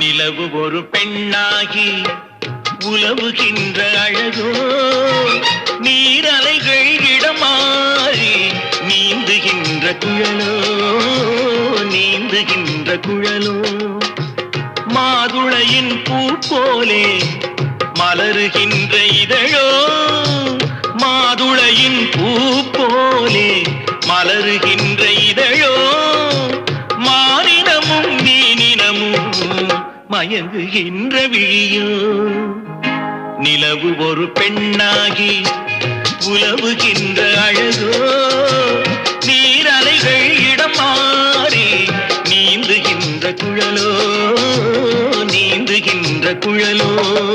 நிலவு ஒரு பெண்ணாகி உலவுகின்ற அழகோ, நீரலைகள் இடமாறி நீந்துகின்ற குழலோ, நீந்துகின்ற குழலோ. மாதுளையின் பூ போலே மலருகின்ற இதழோ, மாதுளையின் பூ போலே மலருகின்ற இதழோ, மானினமும் மீனினமும் மயங்குகின்ற விழியோ. நிலவு ஒரு பெண்ணாகி உலவுகின்ற அழகோ, நீரலைகள் இடம் மாறி நீந்துகின்ற குழலோ, நீந்துகின்ற குழலோ.